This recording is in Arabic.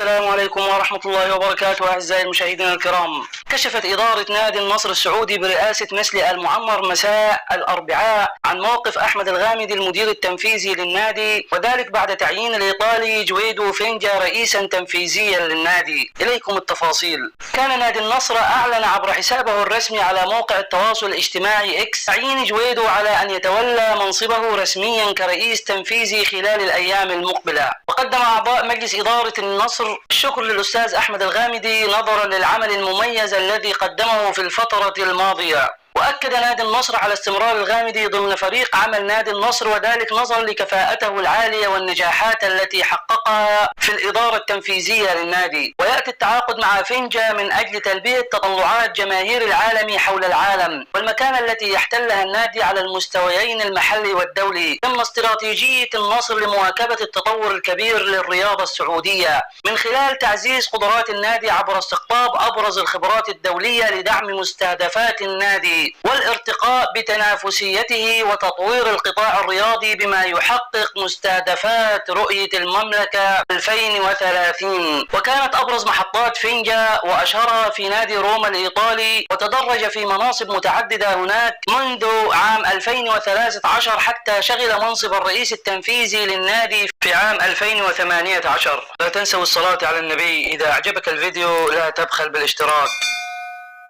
السلام عليكم ورحمة الله وبركاته. أعزائي المشاهدين الكرام، كشفت إدارة نادي النصر السعودي برئاسة مسلي المعمر مساء الأربعاء عن موقف أحمد الغامدي المدير التنفيذي للنادي، وذلك بعد تعيين الإيطالي جويدو فينجا رئيسا تنفيذيا للنادي. إليكم التفاصيل. كان نادي النصر أعلن عبر حسابه الرسمي على موقع التواصل الاجتماعي إكس تعيين جويدو على أن يتولى منصبه رسميا كرئيس تنفيذي خلال الأيام المقبلة. وقدم أعضاء مجلس إدارة النصر الشكر للأستاذ أحمد الغامدي نظرا للعمل المميز الذي قدمه في الفترة الماضية. وأكد نادي النصر على استمرار الغامدي ضمن فريق عمل نادي النصر، وذلك نظرا لكفاءته العالية والنجاحات التي حققها في الإدارة التنفيذية للنادي. ويأتي التعاقد مع فينجا من أجل تلبية تطلعات جماهير العالم حول العالم والمكانة التي يحتلها النادي على المستويين المحلي والدولي ضمن استراتيجية النصر لمواكبة التطور الكبير للرياضة السعودية من خلال تعزيز قدرات النادي عبر استقطاب أبرز الخبرات الدولية لدعم مستهدفات النادي والارتقاء بتنافسيته وتطوير القطاع الرياضي بما يحقق مستهدفات رؤية المملكة 2030. وكانت أبرز محطات فينجا وأشهرها في نادي روما الإيطالي، وتدرج في مناصب متعددة هناك منذ عام 2013 حتى شغل منصب الرئيس التنفيذي للنادي في عام 2018. لا تنسوا الصلاة على النبي. إذا أعجبك الفيديو لا تبخل بالاشتراك.